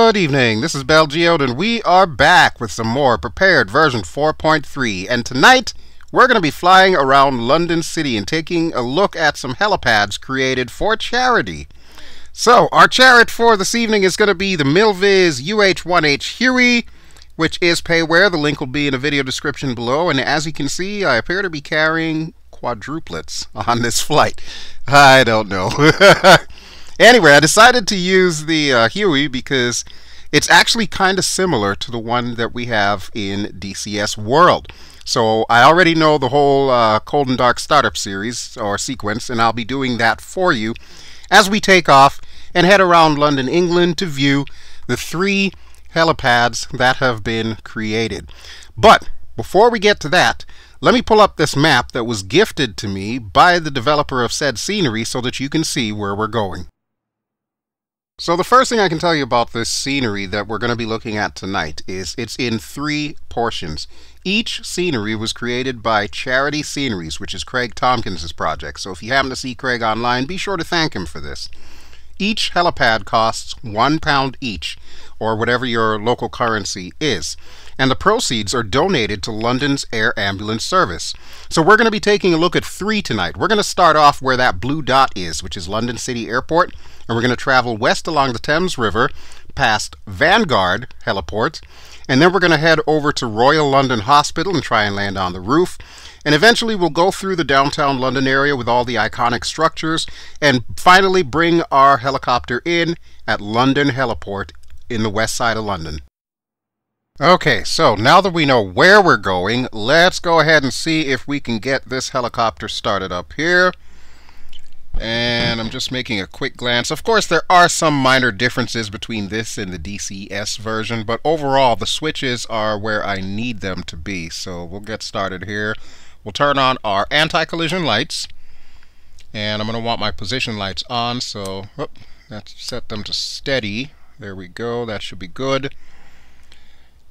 Good evening, this is BelGeode, and we are back with some more prepared version 4.3. And tonight, we're going to be flying around London City and taking a look at some helipads created for charity. So, our chariot for this evening is going to be the MILVIZ UH-1H Huey, which is PAYWARE. The link will be in the video description below. And as you can see, I appear to be carrying quadruplets on this flight. I don't know. Anyway, I decided to use the Huey because it's actually kind of similar to the one that we have in DCS World. So I already know the whole Cold and Dark startup series or sequence, and I'll be doing that for you as we take off and head around London, England to view the 3 helipads that have been created. But before we get to that, let me pull up this map that was gifted to me by the developer of said scenery so that you can see where we're going. So the first thing I can tell you about this scenery that we're going to be looking at tonight is it's in 3 portions. Each scenery was created by Charity Sceneries, which is Craig Tomkins' project. So if you happen to see Craig online, be sure to thank him for this. Each helipad costs £1 each, or whatever your local currency is. And the proceeds are donated to London's Air Ambulance Service. So we're going to be taking a look at 3 tonight. We're going to start off where that blue dot is, which is London City Airport. And we're going to travel west along the Thames River past Vanguard Heliport, and then we're going to head over to Royal London Hospital and try and land on the roof. And eventually we'll go through the downtown London area with all the iconic structures and finally bring our helicopter in at London Heliport in the west side of London. Okay, so now that we know where we're going, let's go ahead and see if we can get this helicopter started up here. And I'm just making a quick glance. Of course, there are some minor differences between this and the DCS version, but overall, the switches are where I need them to be. So we'll get started here. We'll turn on our anti-collision lights, and I'm going to want my position lights on, so let's set them to steady. There we go. That should be good.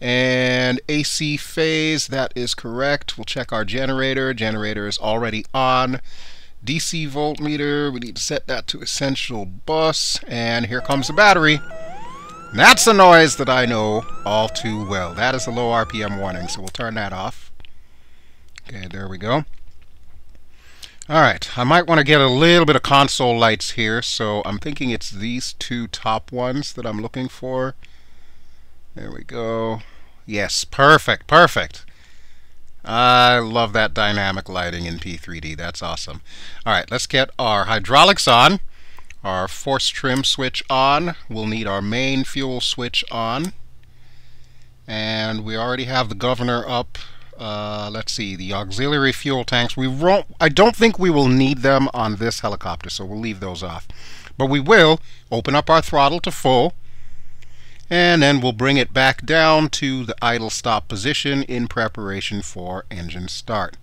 And AC phase, that is correct. We'll check our generator. Generator is already on. DC voltmeter, we need to set that to essential bus, and here comes the battery. And that's a noise that I know all too well. That is a low RPM warning, so we'll turn that off. Okay, there we go. Alright, I might want to get a little bit of console lights here, so I'm thinking it's these 2 top ones that I'm looking for. There we go. Yes, perfect, perfect. I love that dynamic lighting in P3D. That's awesome. Alright, let's get our hydraulics on. Our force trim switch on. We'll need our main fuel switch on. And we already have the governor up. Let's see, the auxiliary fuel tanks. I don't think we will need them on this helicopter, so we'll leave those off. But we will open up our throttle to full. And then we'll bring it back down to the idle stop position in preparation for engine start.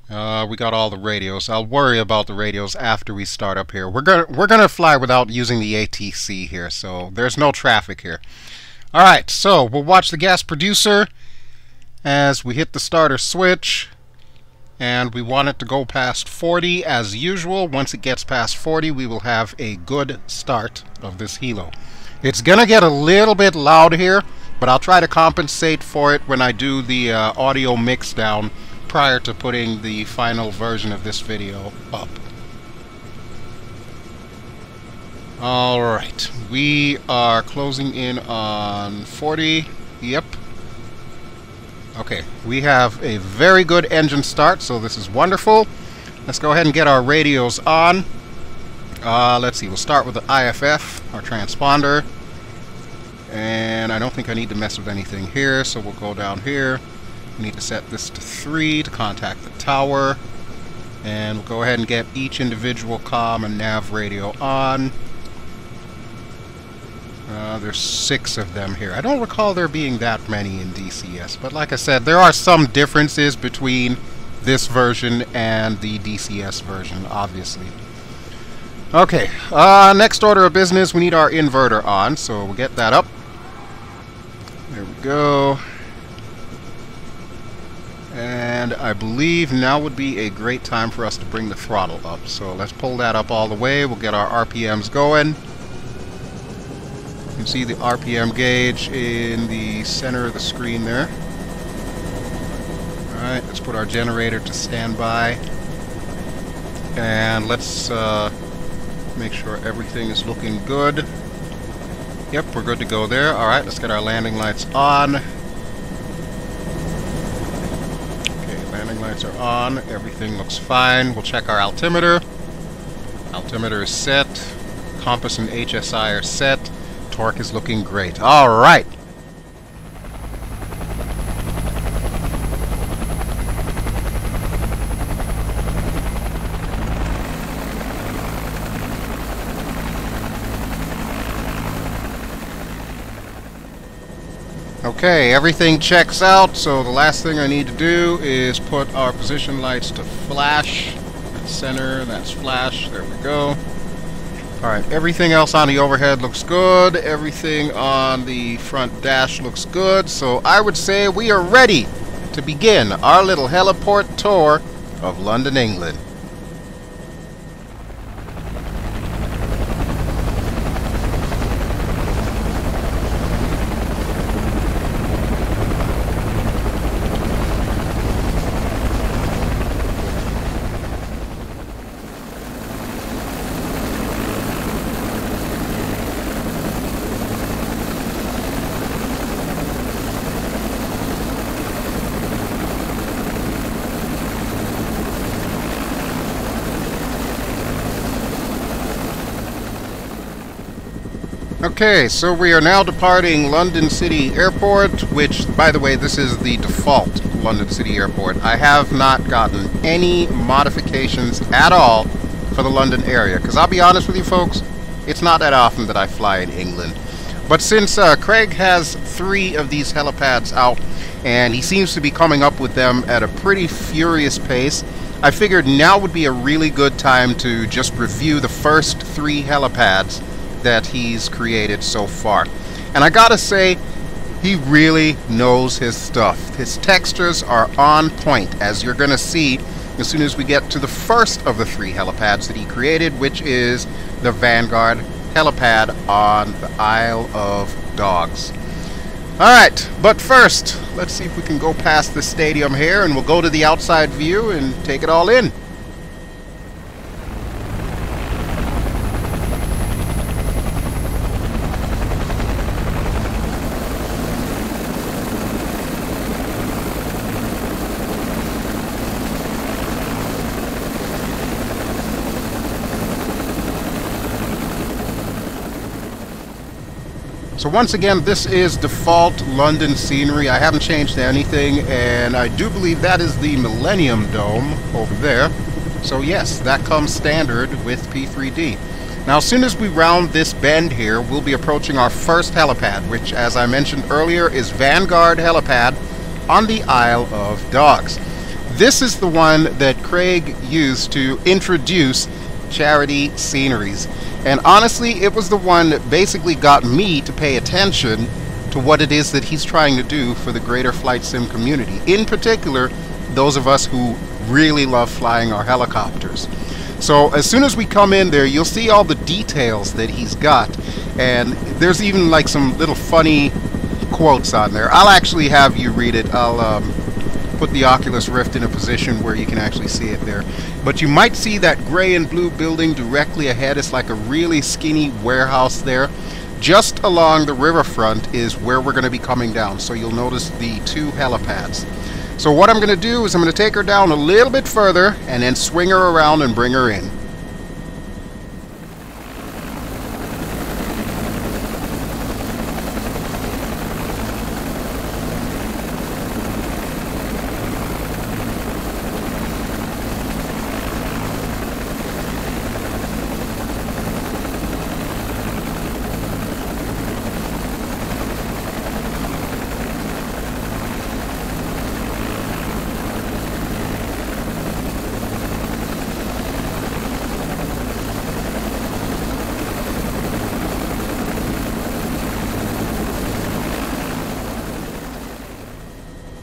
We got all the radios. I'll worry about the radios after we start up here. We're gonna fly without using the ATC here, so there's no traffic here. Alright, so we'll watch the gas producer as we hit the starter switch. And we want it to go past 40 as usual. Once it gets past 40, we will have a good start of this helo. It's going to get a little bit loud here, but I'll try to compensate for it when I do the audio mix down prior to putting the final version of this video up. Alright, we are closing in on 40. Yep. Okay, we have a very good engine start, so this is wonderful. Let's go ahead and get our radios on. Let's see, we'll start with the IFF, our transponder. And I don't think I need to mess with anything here, so we'll go down here. We need to set this to 3 to contact the tower. And we'll go ahead and get each individual comm and nav radio on. There's 6 of them here. I don't recall there being that many in DCS, but like I said, there are some differences between this version and the DCS version, obviously. Okay, next order of business, we need our inverter on, so we'll get that up. There we go. And I believe now would be a great time for us to bring the throttle up. So let's pull that up all the way. We'll get our RPMs going. can see the RPM gauge in the center of the screen there. Alright, let's put our generator to standby. And let's make sure everything is looking good. Yep, we're good to go there. Alright, let's get our landing lights on. Okay, landing lights are on. Everything looks fine. We'll check our altimeter. Altimeter is set. Compass and HSI are set. Torque is looking great. Alright. Okay, everything checks out, so the last thing I need to do is put our position lights to flash. That's center, that's flash, there we go. Alright, everything else on the overhead looks good, everything on the front dash looks good, so I would say we are ready to begin our little heliport tour of London, England. Okay, so we are now departing London City Airport, which, by the way, this is the default London City Airport. I have not gotten any modifications at all for the London area, because I'll be honest with you folks, it's not that often that I fly in England. But since Craig has 3 of these helipads out, and he seems to be coming up with them at a pretty furious pace, I figured now would be a really good time to just review the first 3 helipads that he's created so far. And I gotta say, he really knows his stuff. His textures are on point, as you're gonna see as soon as we get to the first of the 3 helipads that he created, which is the Vanguard helipad on the Isle of Dogs. Alright, but first, let's see if we can go past the stadium here, and we'll go to the outside view and take it all in. So once again, this is default London scenery. I haven't changed anything, and I do believe that is the Millennium Dome over there. So yes, that comes standard with P3D. Now as soon as we round this bend here, we'll be approaching our first helipad, which, as I mentioned earlier, is Vanguard helipad on the Isle of Dogs. This is the one that Craig used to introduce charity sceneries. And honestly, it was the one that basically got me to pay attention to what it is that he's trying to do for the greater flight sim community. In particular, those of us who really love flying our helicopters. So as soon as we come in there, you'll see all the details that he's got. And there's even like some little funny quotes on there. I'll actually have you read it. I'll put the Oculus Rift in a position where you can actually see it there. But you might see that gray and blue building directly ahead. It's like a really skinny warehouse there. Just along the riverfront is where we're going to be coming down. So you'll notice the 2 helipads. So what I'm going to do is I'm going to take her down a little bit further and then swing her around and bring her in.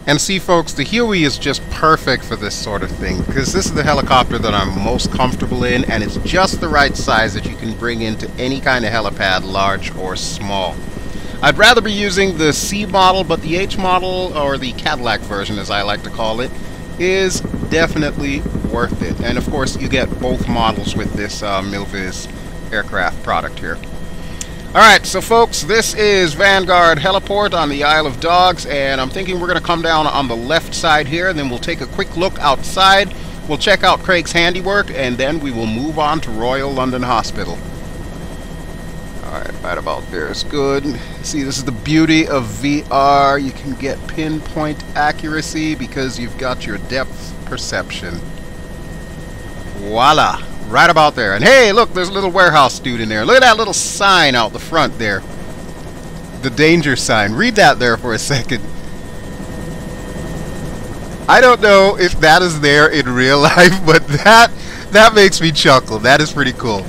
And see folks, the Huey is just perfect for this sort of thing, because this is the helicopter that I'm most comfortable in, and it's just the right size that you can bring into any kind of helipad, large or small. I'd rather be using the C model, but the H model, or the Cadillac version as I like to call it, is definitely worth it. And of course you get both models with this MILVIZ aircraft product here. Alright, so folks, this is Vanguard Heliport on the Isle of Dogs, and I'm thinking we're going to come down on the left side here, and then we'll take a quick look outside, we'll check out Craig's handiwork, and then we will move on to Royal London Hospital. Alright, right about there is good. See, this is the beauty of VR. You can get pinpoint accuracy because you've got your depth perception. Voila! Right about there. And hey, look, there's a little warehouse dude in there. Look at that little sign out the front there. The danger sign. Read that there for a second. I don't know if that is there in real life, but that makes me chuckle. That is pretty cool.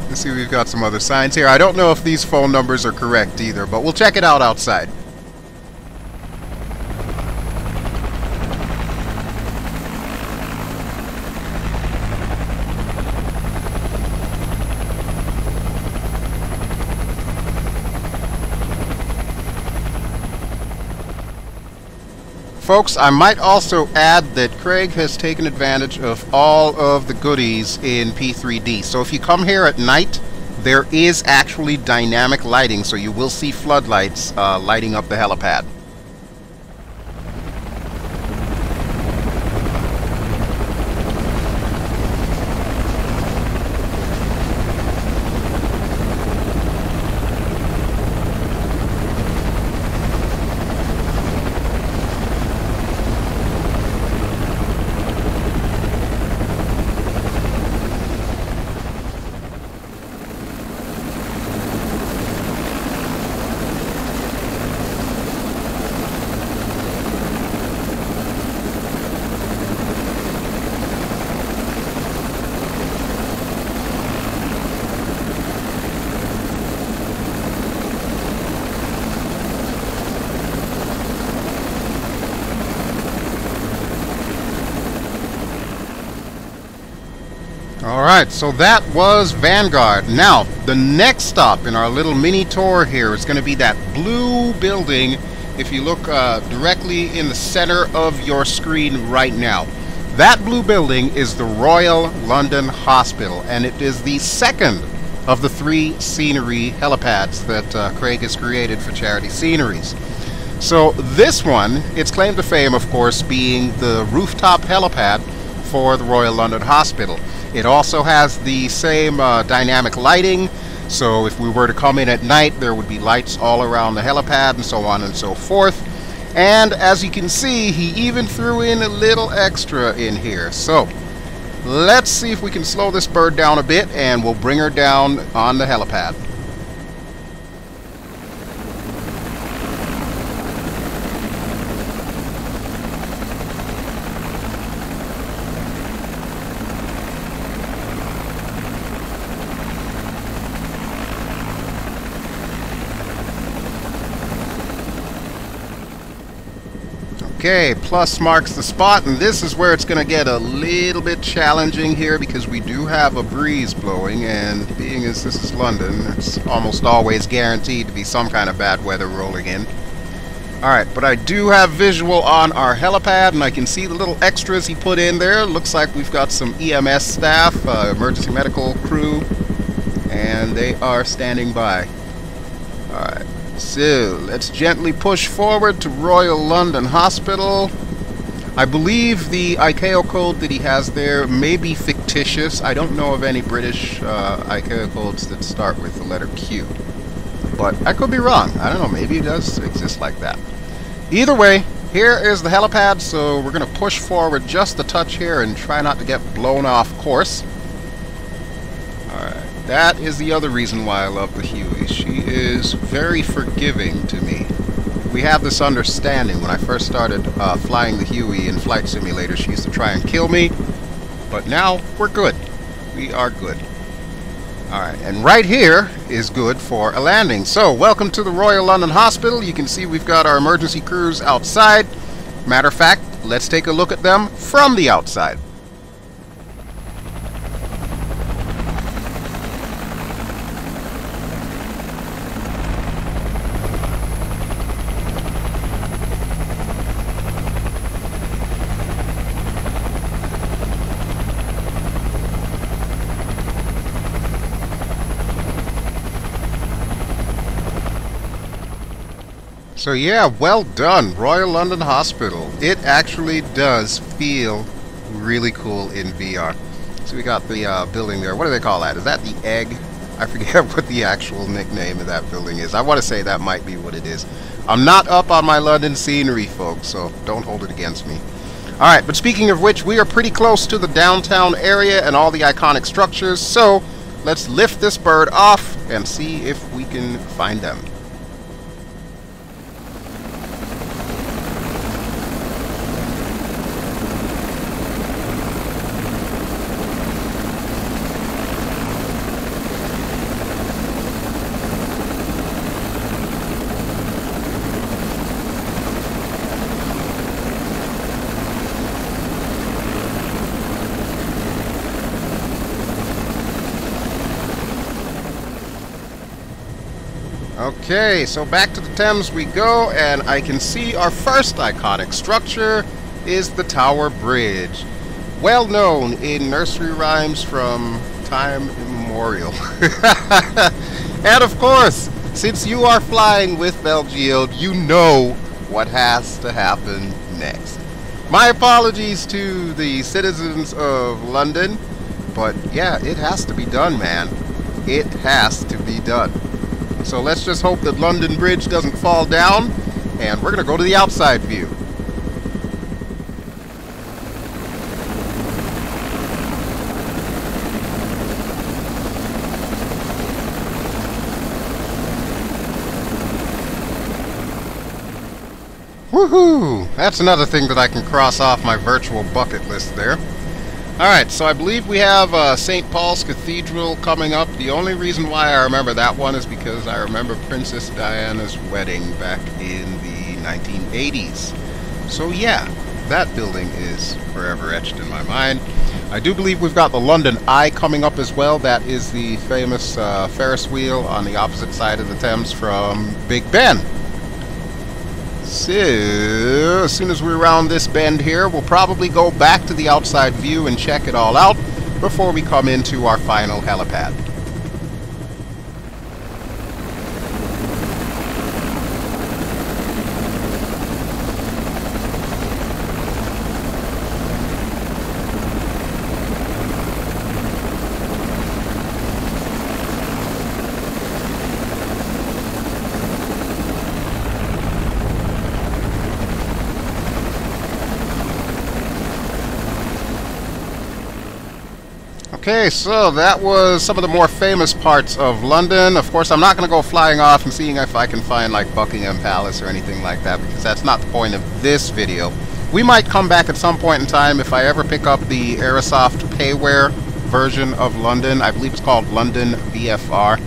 Let's see, we've got some other signs here. I don't know if these phone numbers are correct either, but we'll check it out outside. Folks, I might also add that Craig has taken advantage of all of the goodies in P3D. So if you come here at night, there is actually dynamic lighting, so you will see floodlights lighting up the helipad. Alright, so that was Vanguard. Now, the next stop in our little mini tour here is going to be that blue building, if you look directly in the center of your screen right now. That blue building is the Royal London Hospital, and it is the second of the 3 scenery helipads that Craig has created for Charity Sceneries. So this one, its claim to fame, of course, being the rooftop helipad for the Royal London Hospital. It also has the same dynamic lighting, so if we were to come in at night, there would be lights all around the helipad and so on and so forth. And as you can see, he even threw in a little extra in here. So let's see if we can slow this bird down a bit, and we'll bring her down on the helipad. Okay, plus marks the spot, and this is where it's going to get a little bit challenging here because we do have a breeze blowing, and being as this is London, it's almost always guaranteed to be some kind of bad weather rolling in. Alright, but I do have visual on our helipad, and I can see the little extras he put in there. Looks like we've got some EMS staff, emergency medical crew, and they are standing by. Alright. So, let's gently push forward to Royal London Hospital. I believe the ICAO code that he has there may be fictitious. I don't know of any British ICAO codes that start with the letter Q. But I could be wrong. I don't know, maybe it does exist like that. Either way, here is the helipad, so we're going to push forward just a touch here and try not to get blown off course. Alright. That is the other reason why I love the Huey. She is very forgiving to me. We have this understanding. When I first started flying the Huey in Flight Simulator, she used to try and kill me. But now, we're good. We are good. Alright, and right here is good for a landing. So, welcome to the Royal London Hospital. You can see we've got our emergency crews outside. Matter of fact, let's take a look at them from the outside. So yeah, well done, Royal London Hospital. It actually does feel really cool in VR. So we got the building there. What do they call that? Is that the Egg? I forget what the actual nickname of that building is. I want to say that might be what it is. I'm not up on my London scenery, folks, so don't hold it against me. Alright, but speaking of which, we are pretty close to the downtown area and all the iconic structures, so let's lift this bird off and see if we can find them. Okay, so back to the Thames we go, and I can see our first iconic structure is the Tower Bridge. Well known in nursery rhymes from time immemorial. And of course, since you are flying with BelGeode, you know what has to happen next. My apologies to the citizens of London, but yeah, it has to be done, man. It has to be done. So let's just hope that London Bridge doesn't fall down, and we're going to go to the outside view. Woohoo! That's another thing that I can cross off my virtual bucket list there. Alright, so I believe we have St. Paul's Cathedral coming up. The only reason why I remember that one is because I remember Princess Diana's wedding back in the 1980s. So yeah, that building is forever etched in my mind. I do believe we've got the London Eye coming up as well. That is the famous Ferris wheel on the opposite side of the Thames from Big Ben. So, as soon as we're around this bend here, we'll probably go back to the outside view and check it all out before we come into our final helipad. Okay, so that was some of the more famous parts of London. Of course, I'm not going to go flying off and seeing if I can find like Buckingham Palace or anything like that, because that's not the point of this video. We might come back at some point in time if I ever pick up the Aerosoft PAYWARE version of London. I believe it's called London VFR.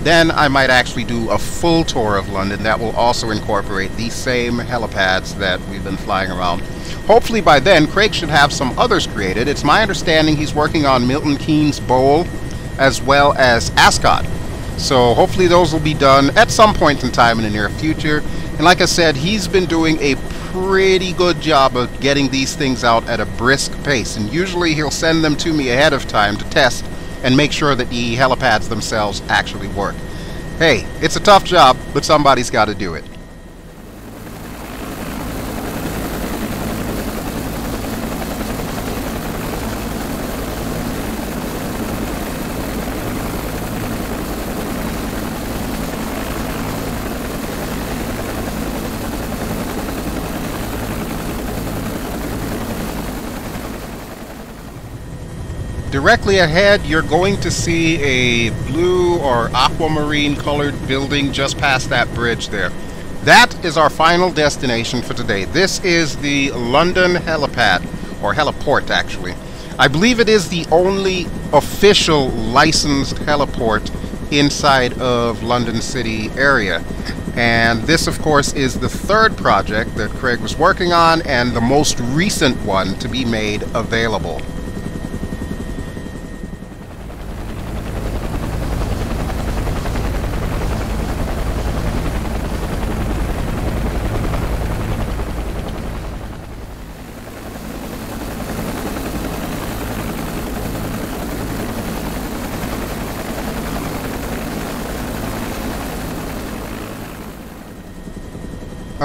Then I might actually do a full tour of London that will also incorporate these same helipads that we've been flying around. Hopefully by then, Craig should have some others created. It's my understanding he's working on Milton Keynes Bowl as well as Ascot. So hopefully those will be done at some point in time in the near future. And like I said, he's been doing a pretty good job of getting these things out at a brisk pace. And usually he'll send them to me ahead of time to test and make sure that the helipads themselves actually work. Hey, it's a tough job, but somebody's got to do it. Directly ahead, you're going to see a blue or aquamarine colored building just past that bridge there. That is our final destination for today. This is the London Helipad, or Heliport actually. I believe it is the only official licensed heliport inside of London City area. And this, of course, is the third project that Craig was working on and the most recent one to be made available.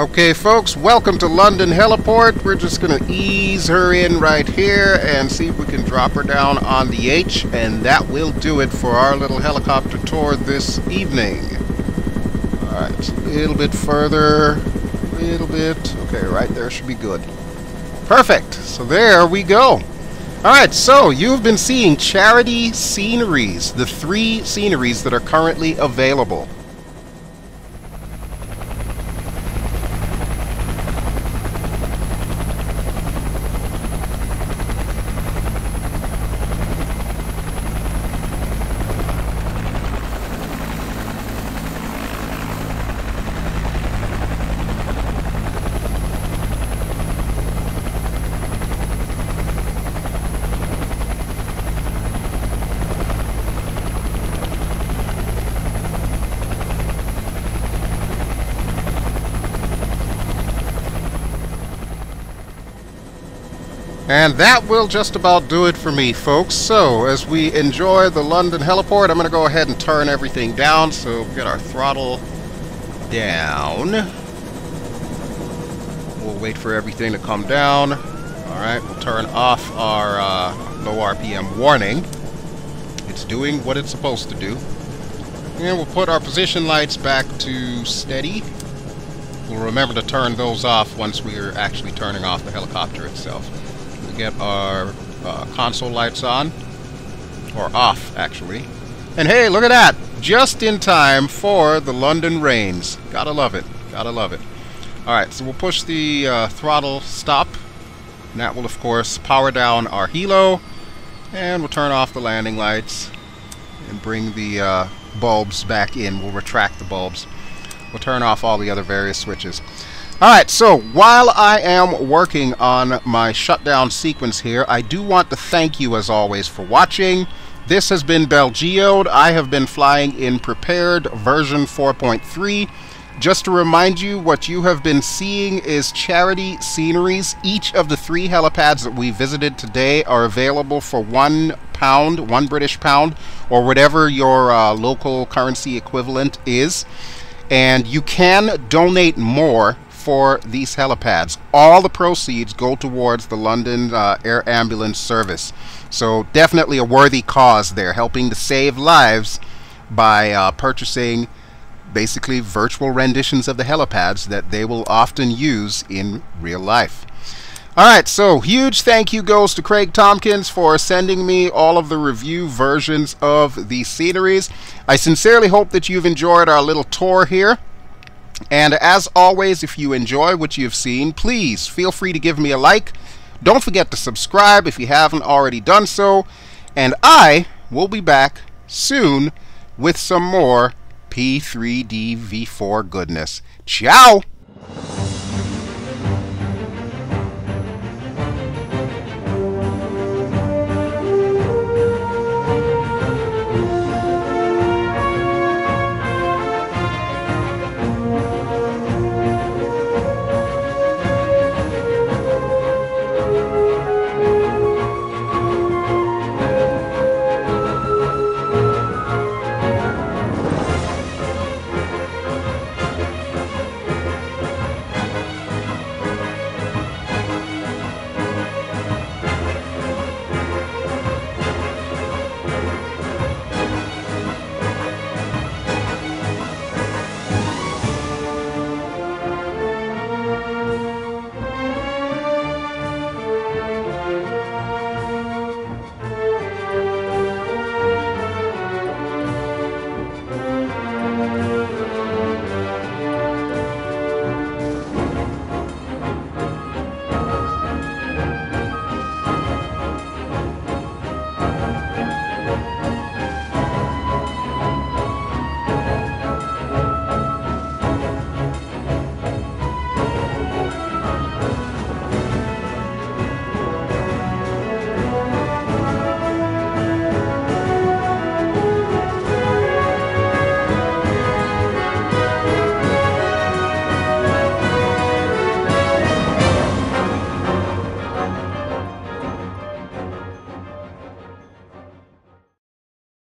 Okay, folks, welcome to London Heliport. We're just going to ease her in right here and see if we can drop her down on the H, and that will do it for our little helicopter tour this evening. Alright, just a little bit further, a little bit. Okay, right there should be good. Perfect. So there we go. Alright, so you've been seeing Charity Sceneries, the 3 sceneries that are currently available. And that will just about do it for me, folks. So, as we enjoy the London Heliport, I'm going to go ahead and turn everything down. So, we get our throttle down. We'll wait for everything to come down. Alright, we'll turn off our low RPM warning. It's doing what it's supposed to do. And we'll put our position lights back to steady. We'll remember to turn those off once we're actually turning off the helicopter itself. Get our console lights on, or off actually, and hey, look at that, just in time for the London rains. Gotta love it, gotta love it. Alright, so we'll push the throttle stop, and that will of course power down our helo, and we'll turn off the landing lights and bring the bulbs back in. We'll retract the bulbs. We'll turn off all the other various switches. Alright, so while I am working on my shutdown sequence here, I do want to thank you as always for watching. This has been BelGeode. I have been flying in prepared version 4.3. Just to remind you, what you have been seeing is Charity Sceneries. Each of the 3 helipads that we visited today are available for £1, £1 British pound, or whatever your local currency equivalent is. And you can donate more for these helipads. All the proceeds go towards the London Air Ambulance Service. So definitely a worthy cause there, helping to save lives by purchasing basically virtual renditions of the helipads that they will often use in real life. Alright, so huge thank you goes to Craig Tomkins for sending me all of the review versions of these sceneries. I sincerely hope that you've enjoyed our little tour here. And as always, if you enjoy what you've seen, please feel free to give me a like. Don't forget to subscribe if you haven't already done so. And I will be back soon with some more P3dv4 goodness. Ciao!